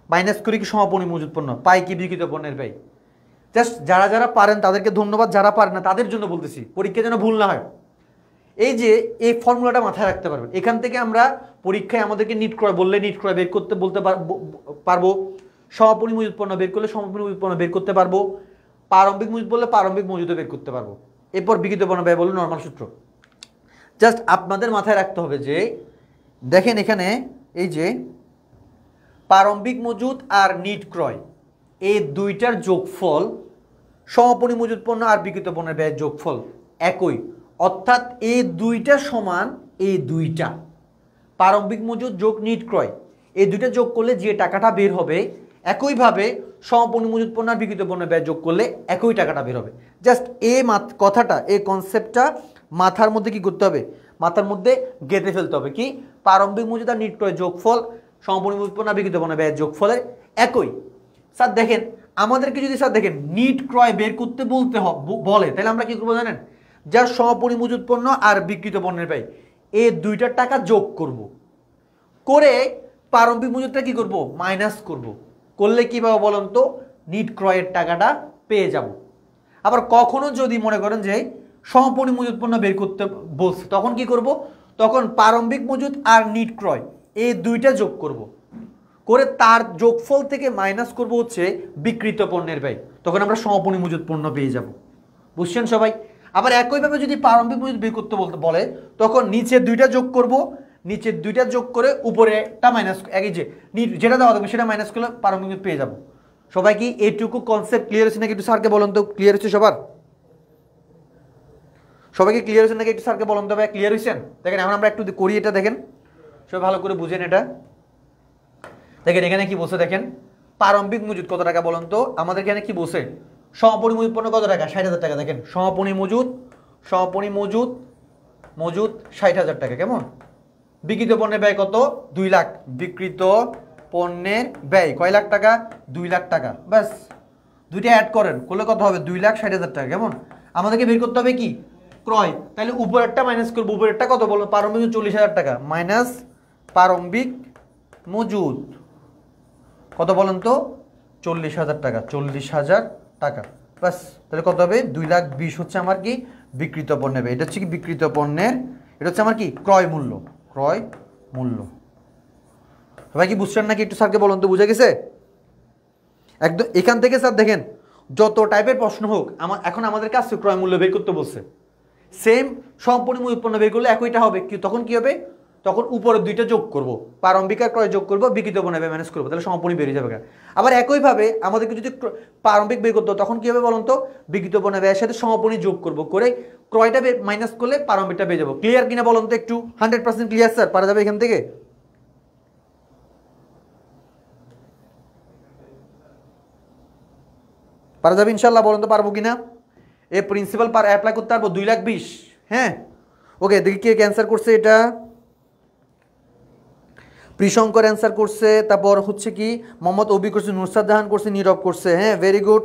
মাইনাস করি কি সমাপনী মজুদ পণ্য, পাই কি বিক্রিত পণ্যের ব্যয়। জাস্ট যারা যারা পারেন তাদেরকে ধন্যবাদ, যারা পারেন না তাদের জন্য বলতেছি, পরীক্ষায় যেন ভুল না হয়। এই যে এই ফর্মুলাটা মাথায় রাখতে পারবেন, এখান থেকে আমরা পরীক্ষায় আমাদেরকে নিট ক্রয় বললে নিট ক্রয় বের করতে বলতে পারবো, সমাপনী মজুদ পণ্য বের করলে সমাপনী মজুদ পণ্য বের করতে পারবো, প্রারম্ভিক মজুদ বললে প্রারম্ভিক মজুদও বের করতে পারবো। এরপর বিক্রিত পণ্য ব্যয় বললে নর্মাল সূত্র। জাস্ট আপনাদের মাথায় রাখতে হবে যে দেখেন এখানে এই যে প্রারম্ভিক মজুদ আর নিট ক্রয়, এই দুইটার যোগফল সমাপনী মজুদ পণ্য আর বিক্রিত পণ্যের ব্যয়ের যোগফল একই, অর্থাৎ এই দুইটা সমান, এই দুইটা প্রারম্ভিক মজুদ যোগ নিট ক্রয়, এই দুইটা যোগ করলে যে টাকাটা বের হবে, একইভাবে সমাপনী মজুদ পণ্য আর বিক্রিত পণ্যের ব্যয় যোগ করলে একই টাকাটা বের হবে। জাস্ট এই কথাটা, এই কনসেপ্টটা মাথার মধ্যে কি করতে হবে? মাথার মধ্যে গেঁথে ফেলতে হবে। কি? প্রারম্ভিক মজুদ আর নিট ক্রয় যোগফল সমাপনী মজুদ পণ্য আর বিক্রিত পণ্যের ব্যয়ের যোগফলের একই। স্যার দেখেন, আমাদেরকে যদি স্যার দেখেন নিট ক্রয় বের করতে বলে, তাহলে আমরা কি করবো জানেন? যা সমাপনী মজুদ পণ্য আর বিক্রিত পণ্যের ব্যয়, এই দুইটার টাকা যোগ করব, করে প্রারম্ভিক মজুদটা কি করব? মাইনাস করব। করলে কি পাবো বলুন তো? নিট ক্রয়ের টাকাটা পেয়ে যাব। আবার কখনো যদি মনে করেন যে সমাপনী মজুদ পণ্য বের করতে বলছে, তখন কি করব? তখন প্রারম্ভিক মজুদ আর নিট ক্রয় এই দুইটা যোগ করব, করে তার যোগফল থেকে মাইনাস করব হচ্ছে বিক্রিত পণ্যের ব্যয়, তখন আমরা সমাপনী মজুদ পণ্য পেয়ে যাব। বুঝছেন সবাই? আবার একইভাবে যদি প্রারম্ভিক মজুদ বের করতে বলে, তখন নিচের দুইটা যোগ করব, নিচের দুইটা যোগ করে উপরেটা মাইনাস, একই যে যেটা দেওয়া থাকবে সেটা মাইনাস করলে প্রারম্ভিক মজুদ পেয়ে যাব। সবাই কি এইটুকু কনসেপ্ট ক্লিয়ার হচ্ছে নাকি? একটু স্যারকে বলুন তো, ক্লিয়ার হচ্ছে সবার? সবাইকে ক্লিয়ার হচ্ছে নাকি? একটু স্যারকে বলুন তো ভাই, ক্লিয়ার হয়েছেন? দেখেন এখন আমরা একটু করি এটা, দেখেন সবাই ভালো করে বুঝেন এটা। দেখেন এখানে কি বলছে, দেখেন প্রারম্ভিক মজুদ কত টাকা বলুন তো? আমাদের এখানে কি বলছে? সমাপনী মজুদ পণ্য কত টাকা? 60,000 টাকা। দেখেন সমাপনী মজুদ সমাপনী মজুদ, মজুদ 60,000 টাকা। কেমন? বিক্রিত পণ্যের ব্যয় কত? 2 লাখ। বিক্রিত পণ্যের ব্যয় কয় লাখ টাকা? 2 লাখ টাকা। ব্যাস, দুইটা অ্যাড করেন, করলে কত হবে? 2,60,000 টাকা। কেমন? আমাদেরকে বের করতে হবে কি? ক্রয়। তাহলে উপরেরটা মাইনাস করবো। উপরেরটা কত বলো? প্রারম্ভিক 40,000 টাকা মাইনাস প্রারম্ভিক মজুদ কত বলেন তো? 40,000 টাকা। 40,000 টাকা। ব্যাস, তাহলে কত হবে? 2,20,000 হচ্ছে আমার কি বিক্রিত পণ্যের ব্যয়। এটা হচ্ছে কি বিক্রিত পণ্যের, এটা হচ্ছে আমার কি ক্রয় মূল্য। ক্রয় মূল্য। সবাই কি বুঝছেন নাকি? একটু স্যারকে বলুন তো, বুঝে গেছে? একদম এখান থেকে স্যার দেখেন যত টাইপের প্রশ্ন হোক, এখন আমাদের কাছে ক্রয় মূল্য বের করতে বলছে। সেম সম্পূর্ণ উৎপন্ন বের করলে একইটা হবে। তখন কি হবে? তখন উপরের দুইটা যোগ করব, প্রারম্ভিক আর ক্রয় যোগ করব, বিক্রিত পণ্য ম্যানেজ করবো, তাহলে সম্পূর্ণ বেরিয়ে যাবে। আবার একইভাবে আমাদেরকে যদি প্রারম্ভিক বের করতে তখন কি হবে বলুন তো? বিক্রিত পণ্য ব্যয়ের সাথে সমাপনী যোগ করব, করে ক্রয়টা মাইনাস করলে প্রারম্ভিকটা পেয়ে যাবো। ক্লিয়ার কিনা বলুন তো একটু? 100% ক্লিয়ার স্যার? পারা যাবে এখান থেকে? পারা যাবে ইনশাল্লাহ? বলুন তো পারবো কিনা? এ প্রিন্সিপাল অ্যাপ্লাই করতে পারবো? 2,20,000। হ্যাঁ, ওকে। দেখি কে অ্যান্সার করছে এটা। প্রিশঙ্কর অ্যান্সার করছে, তারপর হচ্ছে কি মোহাম্মদ অবি করছে, নুরসাদ জাহান করছে, নীরব করছে। হ্যাঁ, very good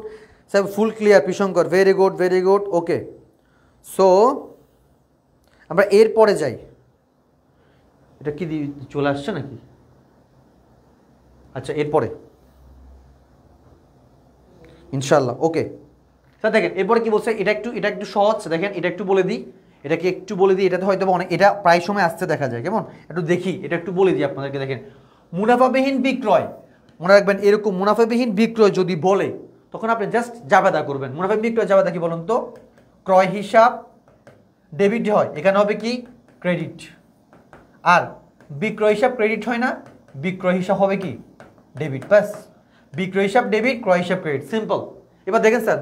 sir, full clear প্রিশঙ্কর, very good very good. Okay, so আমরা এরপরে যাই। এটা কি চলে আসছে নাকি? আচ্ছা, এরপরে ইনশাল্লাহ। ওকে স্যার, দেখেন এরপরে কি বলছে, এটা একটু সহজ। দেখেন এটা একটু বলে দিই, এটাকে একটু বলে দিই। এটাতে হয়তো অনেক, এটা প্রায় সময় আসতে দেখা যায়। কেমন? একটু দেখি, এটা একটু বলে দিই আপনাদেরকে। দেখেন, মুনাফাবিহীন বিক্রয়, মনে রাখবেন এরকম মুনাফাবিহীন বিক্রয় যদি বলে তখন আপনি জাস্ট জাবেদা করবেন। মুনাফাবিহীন বিক্রয় জাবেদা কি বলুন তো? ক্রয় হিসাব ডেবিট হয়, এখানে হবে কি ক্রেডিট। আর বিক্রয় হিসাব ক্রেডিট হয় না, বিক্রয় হিসাব হবে কি ডেবিট। ব্যাস, বিক্রয় হিসাব ডেবিট, ক্রয় হিসাব ক্রেডিট, সিম্পল। এবার দেখেন স্যার,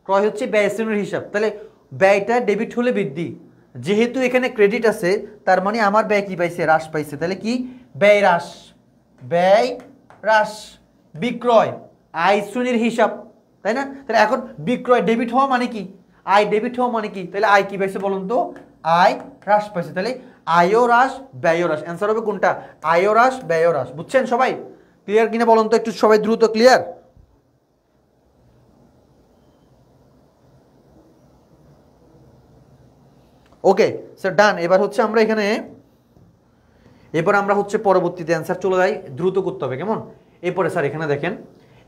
ক্রয় হচ্ছে ব্যয় শ্রেণীর হিসাব, তাহলে ব্যয়টা ডেবিট হলে বৃদ্ধি। যেহেতু এখানে ক্রেডিট আছে, তার মানে আমার ব্যয় কি পাইছে? হ্রাস পাইছে। তাহলে কি ব্যয় হ্রাস, ব্যয় হ্রাস। বিক্রয় আয় শ্রেণীর হিসাব, তাই না? তাহলে এখন বিক্রয় ডেবিট হওয়া মানে কি? আয় ডেবিট হওয়া মানে কি? তাহলে আয় কি পাইছে বলুন তো? আয় হ্রাস পাইছে। তাহলে আয়ও হ্রাস, ব্যয়ও হ্রাস। অ্যান্সার হবে কোনটা? আয়ও হ্রাস, ব্যয়ও হ্রাস। বুঝছেন সবাই? ক্লিয়ার কিনা বলুন তো একটু সবাই দ্রুত? ক্লিয়ার? ওকে স্যার, ডান। এবার হচ্ছে আমরা এখানে, এরপর আমরা হচ্ছে পরবর্তীতে অ্যান্সার চলে যাই, দ্রুত করতে হবে। কেমন? এরপরে স্যার এখানে দেখেন,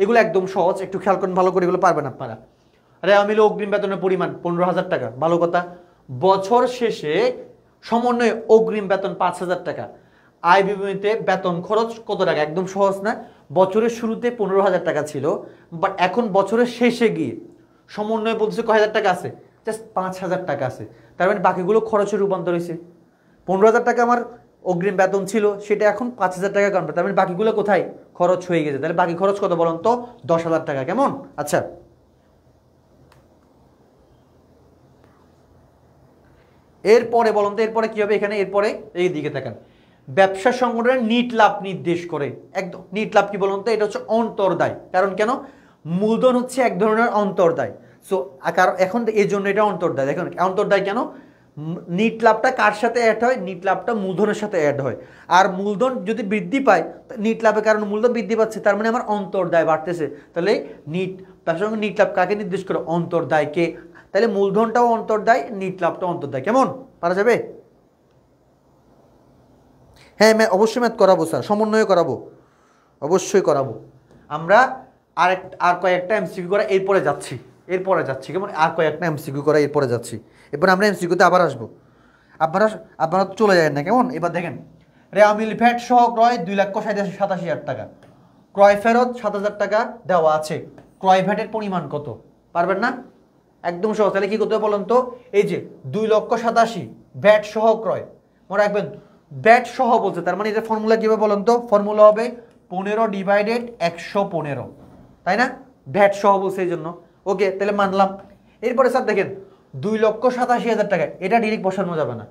এগুলো একদম সহজ, একটু খেয়াল করেন ভালো করে, এগুলো পারবেন আপনারা। আরে আমিল অগ্রিম বেতনের পরিমাণ 15,000 টাকা, ভালো কথা। বছর শেষে সমন্বয়ে অগ্রিম বেতন 5,000 টাকা। আয় বিবরণীতে বেতন খরচ কত টাকা? একদম সহজ না? বছরের শুরুতে 15,000 টাকা ছিল, বাট এখন বছরের শেষে গিয়ে সমন্বয় বলতেছে কয় হাজার টাকা আছে? জাস্ট 5,000 টাকা আছে। তার মানে বাকিগুলো খরচে রূপান্তর হয়েছে। 15,000 টাকা আমার অগ্রিম বেতন ছিল, সেটা এখন 5,000 টাকা কনভার্ট। তার মানে বাকিগুলো কোথায়? খরচ হয়ে গেছে। তাহলে বাকি খরচ কত বলুন তো? 10,000 টাকা। কেমন? আচ্ছা, এরপরে বলুন তো এরপরে কি হবে এখানে? এরপরে এই দিকে তাকান, ব্যবসা সংগঠনের নিট লাভ নির্দেশ করে। একদম নিট লাভ কি বলুন তো? এটা হচ্ছে অন্তর্দায়। কারণ কেন? মূলধন হচ্ছে এক ধরনের অন্তর্দায়। সো কারণ এখন এই জন্য এটা অন্তর্দায়। দেখুন অন্তর্দায় কেন? নিট লাভটা কার সাথে অ্যাড হয়? নিট লাভটা মূলধনের সাথে অ্যাড হয়। আর মূলধন যদি বৃদ্ধি পায়, নিট লাভের কারণে মূলধন বৃদ্ধি পাচ্ছে, তার মানে আমার অন্তর্দায় বাড়তেছে। তাহলে ব্যবসা সংগঠনের নিট লাভ কাকে নির্দেশ করে? অন্তর্দায়কে। তাহলে মূলধনটাও অন্তর্দায়, নিট লাভটাও অন্তর্দায়। কেমন? পারা যাবে? হ্যাঁ, অবশ্যই ম্যাথ করাবো স্যার, সমন্বয় করাবো, অবশ্যই করাবো। আমরা আর কয়েকটা এমসিকিউ করা এরপরে যাচ্ছি, কেমন? আর কয়েকটা এমসিকিউ করা এরপরে যাচ্ছি। এরপরে আমরা এমসিকিউতে আবার আসবো। আপনারা চলে যায় না। কেমন? এবার দেখেন, রেওয়ামিল ভ্যাট সহ ক্রয় 2,87,000 টাকা, ক্রয় ফেরত 7,000 টাকা দেওয়া আছে। ক্রয় ভ্যাটের পরিমাণ কত? পারবেন না? একদম সহজ। তাহলে কি করতে হবে বলুন তো? এই যে 2,87,000 ভ্যাট সহ ক্রয়, মনে রাখবেন ভ্যাট সহ বলছে, তার মানে এটা ফর্মুলা কীভাবে বলুন তো? ফর্মুলা হবে 15/115, তাই না? ভ্যাট সহ বলছে এই জন্য। ওকে, তাহলে মানলাম। এরপরে স্যার দেখেন 2,87,000 টাকা, এটা ডিরেক্ট বসানো যাবে না।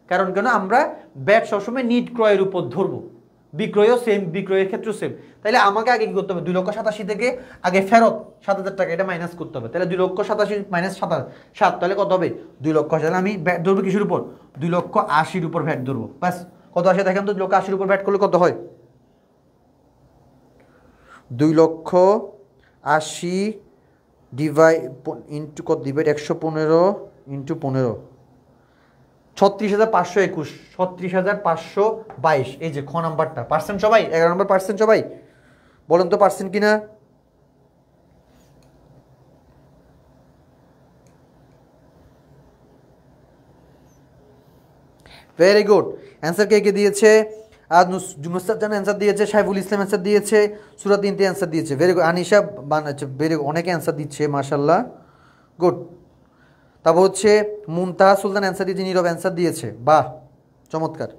কারণ কেন? আমরা ভ্যাট সবসময় নিট ক্রয়ের উপর ধরবো। বিক্রয়ও সেম, বিক্রয়ের ক্ষেত্রেও সেম। তাহলে আমাকে আগে কি করতে হবে, 2,87,000 থেকে আগে ফেরত 7,000 টাকা এটা মাইনাস করতে হবে। তাহলে 2,87,000 মাইনাস 7 তাহলে কত হবে 2,80,000। তাহলে আমি ভ্যাট ধরবো কিসের উপর, 2,80,000 উপর ভ্যাট ধরবো। ব্যাস কত আসে দেখেন তো, 2,80,000 উপর ভ্যাট করলে কত হয়, 2,80,000 ইন্টু কত ডিভাইড 115 ইন্টু 15, 36,521, 36,522। এই যে খ নাম্বারটা পার্সেন্ট সবাই, 11 নম্বর পার্সেন্ট সবাই বলেন তো পার্সেন্ট কিনা। Very good. অ্যান্সার কে কে দিয়েছে, আর জুমসাদ জান অ্যান্সার দিয়েছে, সাইফুল ইসলাম অ্যান্সার দিয়েছে, সুরাত ইনতে অ্যান্সার দিয়েছে। Very good. আনিশা বানাচ্ছে, ভেরি অনেকে অ্যান্সার দিচ্ছে মাশাআল্লাহ, গুড। তারপর হচ্ছে মুনতাহা সুলতান অ্যান্সার দিয়েছে, নীরব অ্যান্সার দিয়েছে, বাহ চমৎকার।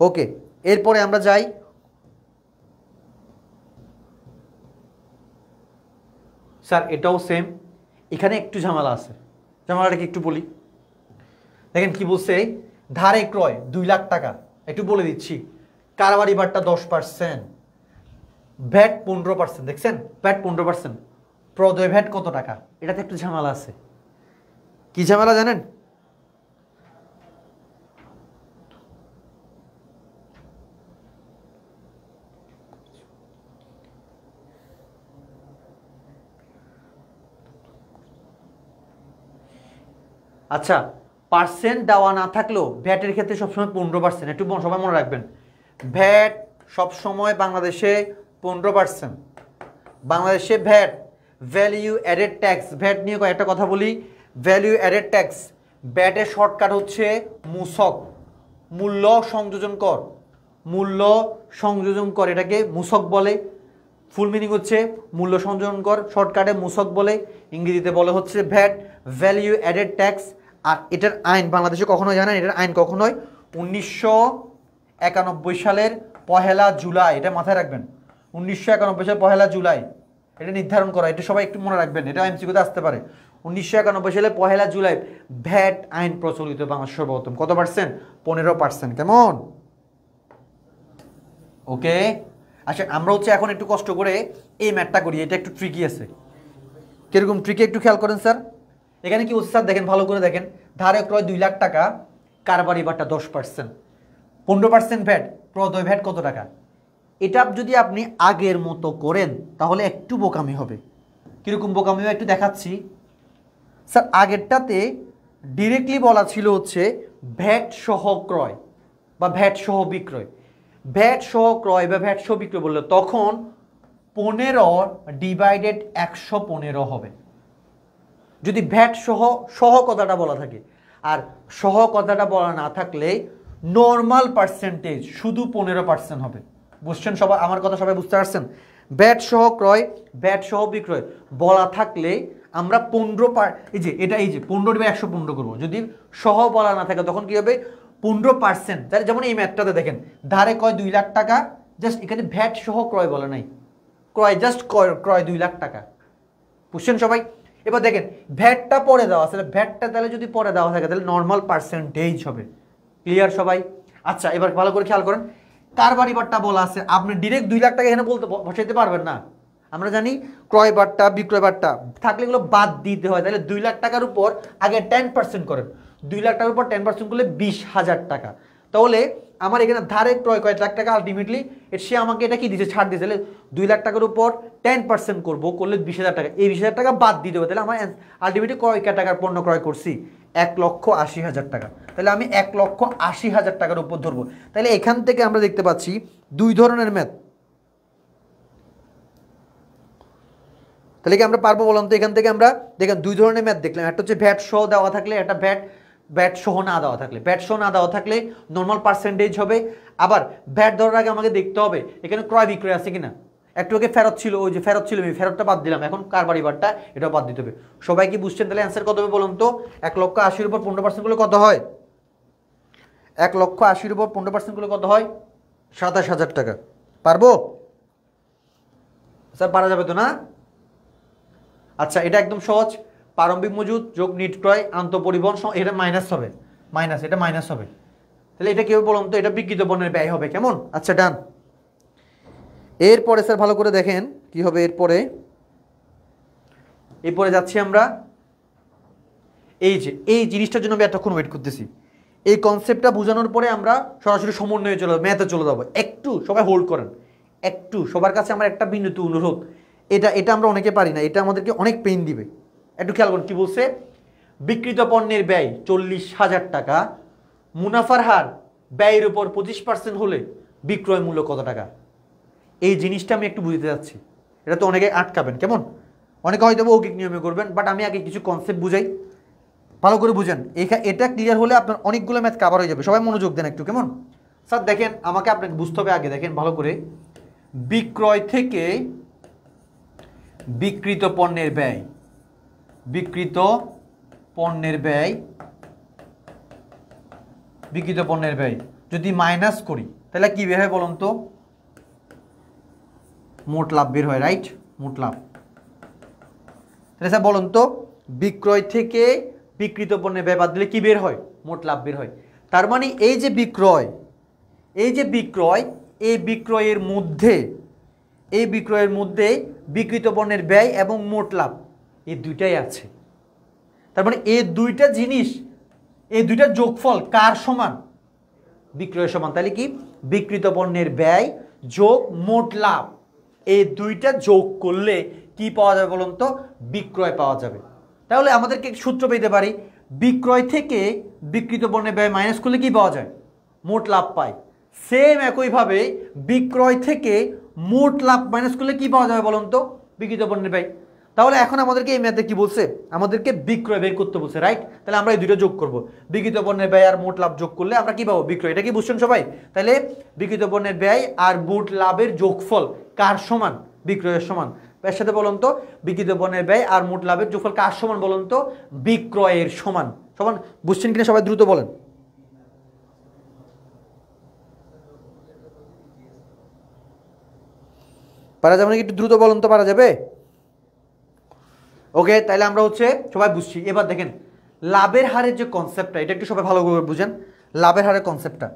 ওকে, এরপরে আমরা যাই স্যার এটাও সেম, এখানে একটু ঝামেলা আছে, ঝামেলাটাকে একটু বলি। দেখেন কি বলছে, ধারে ক্রয় 2 লাখ টাকা, একটু বলে দিচ্ছি, কারবারি বাট্টা 10%, ভ্যাট 15%, দেখছেন ভ্যাট 15%, প্রদয় ভ্যাট কত টাকা, এটাতে একটু ঝামেলা আছে। কি ঝামেলা জানেন, আচ্ছা পার্সেন্ট দেওয়া না থাকলেও ভ্যাটের ক্ষেত্রে সবসময় 15%, একটু সবাই মনে রাখবেন, ভ্যাট সবসময় বাংলাদেশে 15%। বাংলাদেশে VAT, value added tax, VAT নিয়ে কয়েকটা কথা বলি। ভ্যালিউ অ্যাডেড ট্যাক্স, ভ্যাটের শর্টকাট হচ্ছে মূসক, মূল্য সংযোজন কর, মূল্য সংযোজন কর, এটাকে মূসক বলে। ফুল মিনিং হচ্ছে মূল্য সংযোজন কর, শর্টকাটে মূসক বলে, ইংরেজিতে বলে হচ্ছে ভ্যাট, ভ্যালিউ অ্যাডেড ট্যাক্স। আর এটার আইন বাংলাদেশে কখনো জানেন, এটার আইন কখন হয়, 1991 সালের 1 জুলাই, এটা মাথায় রাখবেন, 1991 সালের 1 জুলাই এটা নির্ধারণ করা, এটা সবাই একটু মনে রাখবেন, এটা এমসিকিউতে আসতে পারে। 1991 সালে 1 জুলাই ভ্যাট আইন প্রচলিত বাংলাদেশ সর্বপ্রথম। কত পার্সেন্ট, 15%। কেমন, ওকে। আচ্ছা আমরা হচ্ছে এখন একটু কষ্ট করে এই ম্যাথটা করি, এটা একটু ট্রিকি আছে। কিরকম ট্রিকি একটু খেয়াল করেন স্যার। এখানে কি হচ্ছে স্যার, দেখেন ভালো করে দেখেন, ধারে ক্রয় 2 লাখ টাকা, কারবারি বাট্টা 10%, 15% ভ্যাট, প্রদয় ভ্যাট কত টাকা। এটা যদি আপনি আগের মতো করেন তাহলে একটু বোকামি হবে। কীরকম বোকামি হবে একটু দেখাচ্ছি স্যার। আগেরটাতে ডিরেক্টলি বলা ছিল হচ্ছে ভ্যাট সহ ক্রয় বা ভ্যাট সহ বিক্রয়, ভ্যাট সহ ক্রয় বা ভ্যাট সহ বিক্রয় বললে তখন 15 ডিভাইডেড 115 হবে যদি ভ্যাট সহ সহ কথাটা বলা থাকে। আর সহ কথাটা বলা না থাকলে নর্মাল পার্সেন্টেজ শুধু 15% হবে। বুঝছেন সবাই আমার কথা, সবাই বুঝতে পারছেন। ভ্যাট সহ ক্রয়, ভ্যাট সহ বিক্রয় বলা থাকলে আমরা 15 এই যে এটা, এই যে 15/115 করবো। যদি সহ বলা না থাকে তখন কি হবে, 15%। তাহলে যেমন এই ম্যাথটাতে দেখেন, ধারে ক্রয় 2 লাখ টাকা, জাস্ট এখানে ভ্যাট সহ ক্রয় বলা নাই, ক্রয় জাস্ট ক্রয় 2 লাখ টাকা। বুঝছেন সবাই। এবার দেখেন ভ্যাটটা পরে দেওয়া আছে, ভ্যাটটা তাহলে যদি পরে দেওয়া থাকে তাহলে নর্মাল পার্সেন্টেজ হবে। ক্লিয়ার সবাই। আচ্ছা এবার ভালো করে খেয়াল করেন, কারবারি বাট্টা বলা আছে, আপনি ডিরেক্ট 2 লাখ টাকা এখানে বলতে বসাইতে পারবেন না। আমরা জানি ক্রয় বাট্টা বিক্রয় বাট্টা থাকলে এগুলো বাদ দিতে হয়। তাহলে 2 লাখ টাকার উপর আগে 10% করেন, 2 লাখ টাকার উপর 10% করলে 20,000 টাকা। তাহলে আমার এখানে ধারে ক্রয় কয়েক লাখ টাকা, আলটিমেটলি সে আমাকে এটা কি দিচ্ছে, ছাড় দিয়েছে। তাহলে 2 লাখ টাকার উপর 10% করবো, করলে 20,000 টাকা, এই 20,000 টাকা বাদ দিয়ে দেবো। তাহলে আমার আলটিমেটলি কয় টাকার পণ্য ক্রয় করছি, 1,80,000 টাকা। তাহলে আমি 1,80,000 টাকার উপর ধরবো। তাহলে এখান থেকে আমরা দেখতে পাচ্ছি 2 ধরনের ম্যাথ। তাহলে কি আমরা পারবো বলুন তো? এখান থেকে আমরা দেখেন 2 ধরনের ম্যাথ দেখলাম। একটা হচ্ছে ভ্যাট সহ দেওয়া থাকলে, একটা ভ্যাট সহ না দেওয়া থাকলে। ভ্যাট সহ না দেওয়া থাকলে নর্মাল পার্সেন্টেজ হবে। আবার ভ্যাট ধরার আগে আমাকে দেখতে হবে এখানে ক্রয় বিক্রয় আছে কিনা। একটু আগে ফেরত ছিল, ওই যে ফেরত ছিল, আমি ফেরতটা বাদ দিলাম, এখন কারবারি বাট্টা এটাও বাদ দিতে হবে। সবাই কি বুঝছেন? তাহলে অ্যান্সার কত হবে বলুন তো? 1,80,000 উপর 15% করলে কত হয়? 1,80,000 উপর 15% করলে কত হয়? 27,000 টাকা। পারবো স্যার? পারা যাবে তো না? আচ্ছা এটা একদম সহজ। প্রারম্ভিক মজুদ যোগ নিট ক্রয় আন্তঃপরিবহন, এটা মাইনাস হবে, মাইনাস, এটা মাইনাস হবে। তাহলে এটা কেউ বলুন তো, এটা বিক্রিত পণ্যের ব্যয় হবে, কেমন? আচ্ছা ডান। এরপরে স্যার ভালো করে দেখেন কি হবে এরপরে যাচ্ছি আমরা এই জিনিসটার জন্য আমি এতক্ষণ ওয়েট করতেছি। এই কনসেপ্টটা বোঝানোর পরে আমরা সরাসরি সমন্বয়ে চলে যাবো, ম্যাথে চলে যাবো। একটু সবাই হোল্ড করেন, একটু সবার কাছে আমার একটা বিনীত অনুরোধ, এটা আমরা অনেকে পারি না, এটা আমাদেরকে অনেক পেইন দিবে। একটু খেয়াল করুন কি বলছে, বিক্রিত পণ্যের ব্যয় 40,000 টাকা, মুনাফার হার ব্যয়ের উপর 25% হলে বিক্রয় মূল্য কত টাকা? এই জিনিসটা আমি একটু বুঝতে যাচ্ছি। এটা তো অনেকে আটকাবেন, কেমন? অনেকে হয়তো মৌখিক নিয়মে করবেন, বাট আমি আগে কিছু কনসেপ্ট বুঝাই, ভালো করে বুঝেন। এটা ক্লিয়ার হলে আপনার অনেকগুলো ম্যাথ কাভার হয়ে যাবে। সবাই মনোযোগ দেন একটু, কেমন? স্যার দেখেন, আমাকে আপনাকে বুঝতে হবে আগে, দেখেন ভালো করে, বিক্রয় থেকে বিক্রিত পণ্যের ব্যয়, বিক্রিত পণ্যের ব্যয় যদি মাইনাস করি তাহলে কি বের হয় বলুন তো? মোট লাভ বের হয়, রাইট? মোট লাভ। তাহলে স্যার বলুন তো, বিক্রয় থেকে বিক্রিত পণ্যের ব্যয় বাদ দিলে কি বের হয়? মোট লাভ বের হয়। তার মানে এই যে বিক্রয়, এই বিক্রয়ের মধ্যে বিক্রিত পণ্যের ব্যয় এবং মোট লাভ এই দুইটাই আছে। তার মানে এই দুইটা জিনিস, এই দুইটা যোগফল কার সমান? বিক্রয়ের সমান। তাহলে কি বিক্রিত পণ্যের ব্যয় যোগ মোট লাভ, এই দুইটা যোগ করলে কি পাওয়া যাবে বলুন তো? বিক্রয় পাওয়া যাবে। তাহলে আমাদেরকে সূত্র পেতে পারি, বিক্রয় থেকে বিক্রিত পণ্যের ব্যয় মাইনাস করলে কি পাওয়া যায়? মোট লাভ পাই। সেম একইভাবে বিক্রয় থেকে মোট লাভ মাইনাস করলে কি পাওয়া যাবে বলুন তো? বিক্রিত পণ্যের ব্যয়। তাহলে এখন আমাদেরকে এই ম্যাথে কি বলছে? আমাদেরকে বিক্রয় বের করতে বলছে, রাইট? তাহলে আমরা এই দুটো যোগ করব, বিক্রিত পণ্যের ব্যয় আর মোট লাভ যোগ করলে আমরা কি পাবো? বিক্রয়। এটা কি বুঝছেন সবাই? তাহলে বিক্রিত পণ্যের ব্যয় আর মোট লাভের যোগফল কার সমান? বিক্রয়ের সমান। এর সাথে বলুন তো, বিক্রিত পণ্যের ব্যয় আর মোট লাভের যোগফল কার সমান বলুন তো? বিক্রয়ের সমান। সমান বুঝছেন কিনা সবাই? দ্রুত বলেন। পারা যাবে নাকি? একটু দ্রুত বলুন তো, পারা যাবে? ওকে, তাহলে আমরা সবাই বুঝছি। এবার দেখেন লাভের হারের যে কনসেপ্টটা, এটা একটু সবাই ভালো করে বুঝেন। লাভের হারের কনসেপ্টটা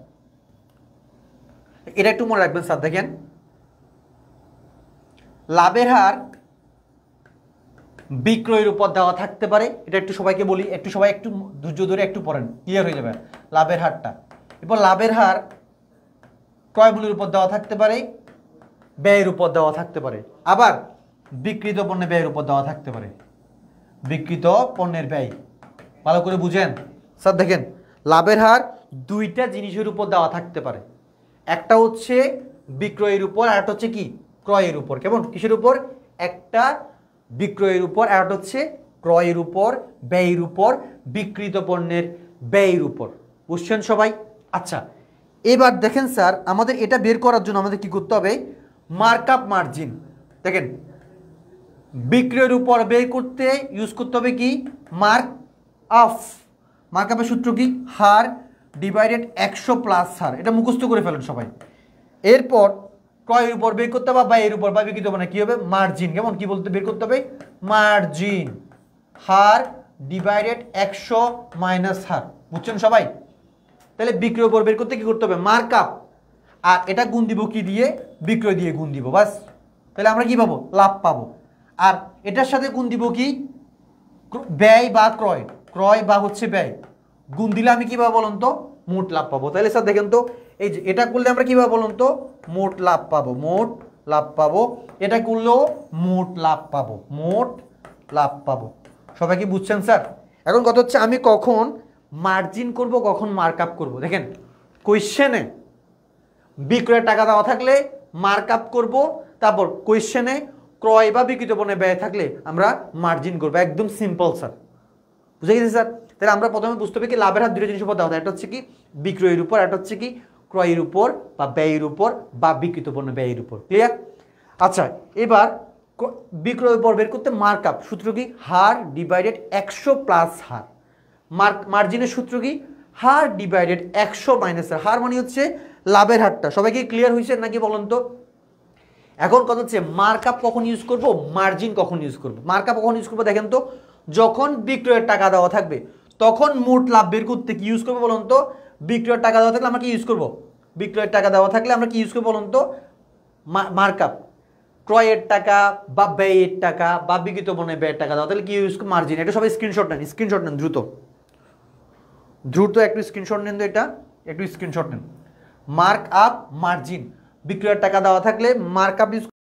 এটা একটু মনে রাখবেন স্যার। দেখেন, লাভের হার বিক্রয়ের উপর দেওয়া থাকতে পারে, এটা একটু সবাইকে বলি, সবাই একটু ধৈর্য ধরে একটু পড়েন, ক্লিয়ার হয়ে যাবে লাভের হারটা। এরপর লাভের হার ক্রয় মূল্যের উপর দেওয়া থাকতে পারে, ব্যয়ের উপর দেওয়া থাকতে পারে, আবার বিক্রিত পণ্যের ব্যয়ের উপর দেওয়া থাকতে পারে। বিক্রিত পণ্যের ব্যয় ভালো করে বুঝেন স্যার। দেখেন, লাভের হার দুইটা জিনিসের উপর দেওয়া থাকতে পারে, একটা হচ্ছে বিক্রয়ের উপর, আর একটা হচ্ছে কি? ক্রয়ের উপর। কেমন? কিসের উপর? একটা বিক্রয়ের উপর, আর একটা হচ্ছে ক্রয়ের উপর, ব্যয়ের উপর, বিক্রিত পণ্যের ব্যয়ের উপর। বুঝছেন সবাই? আচ্ছা, এবার দেখেন স্যার, আমাদের এটা বের করার জন্য আমাদের কি করতে হবে? Markup margin. দেখেন, বিক্রয়ের উপর বের করতে ইউজ করতে হবে কি? Mark up. মার্কআপের সূত্র কি? হার ডিভাইডেড 100 প্লাস হার। এটা মুখস্থ করে ফেলেন সবাই। এরপর ক্রয়ের উপর বের করতে হবে, বা এর উপর বা বিক্রিত পণ্য কি হবে? মার্জিন। কেমন? কি বলতে বের করতে হবে? মার্জিন। হার ডিভাইডেড 100 মাইনাস হার। বুঝছেন সবাই? তাহলে বিক্রয়ের উপর বের করতে কি করতে হবে? মার্কআপ। আর এটা গুণ দিব কি দিয়ে? বিক্রয় দিয়ে গুণ দিব, বাস। তাহলে আমরা কি পাবো? লাভ পাবো। আর এটার সাথে গুণ দিব কি? ব্যয় বা ক্রয়, ক্রয় বা ব্যয় গুণ দিলে আমি কি পাবো বলুন তো? মোট লাভ পাবো। তাহলে স্যার দেখেন তো, এই যে এটা করলে আমরা কি পাবো বলুন তো? মোট লাভ পাবো, মোট লাভ পাবো। এটা করলেও মোট লাভ পাবো, মোট লাভ পাবো। সবাই কি বুঝছেন স্যার? এখন কথা হচ্ছে, আমি কখন মার্জিন করব, কখন মার্কআপ করব? দেখেন, কোয়েশ্চেনে বিক্রয়ের টাকা দেওয়া থাকলে মার্কআপ করব, তারপর কোয়েশ্চেনে ক্রয় বা বিক্রিত পণ্যের ব্যয় থাকলে আমরা মার্জিন করবো। একদম সিম্পল স্যার, বুঝে গেছি স্যার? তাহলে আমরা প্রথমে বুঝতে হবে কি লাভের হার দুটো জিনিস উপর দেওয়া হয়, একটা হচ্ছে কি বিক্রয়ের উপর, একটা হচ্ছে কি ক্রয়ের উপর বা ব্যয়ের উপর বা বিক্রিত পণ্য ব্যয়ের উপর। ক্লিয়ার? আচ্ছা, এবার বিক্রয়ের উপর বের করতে মার্কআপ সূত্র কি? হার ডিভাইডেড 100 প্লাস হার। মার্জিনের সূত্র কি? হার ডিভাইডেড 100 মাইনাস হার। হার মানে হচ্ছে লাভের হারটা। সবাইকে ক্লিয়ার হয়েছে নাকি বলুন তো? এখন কথা হচ্ছে মার্কআপ কখন ইউজ করব, মার্জিন কখন ইউজ করব? মার্কআপ কখন ইউজ করব দেখেন তো, যখন বিক্রয়ের টাকা দেওয়া থাকবে তখন মোট লাভ বের করতে কি ইউজ করবো বলুন তো? বিক্রয়ের টাকা দেওয়া থাকলে আমরা কি ইউজ করব? বিক্রয়ের টাকা দেওয়া থাকলে আমরা কি ইউজ করবো বলুন তো? মার্কআপ। ক্রয়ের টাকা বা ব্যয়ের টাকা বা বিক্রিত পণ্যের ব্যয়ের টাকা দেওয়া তাহলে কি ইউজ করবো? মার্জিন। এটা সবাই স্ক্রিনশট নেন, স্ক্রিনশট নেন দ্রুত দ্রুত একটু স্ক্রিনশট নেন তো, এটা একটু স্ক্রিনশট নেন। মার্ক আপ মার্জিন, বিক্রয়ের টাকা দেওয়া থাকলে মার্ক আপ ইউজ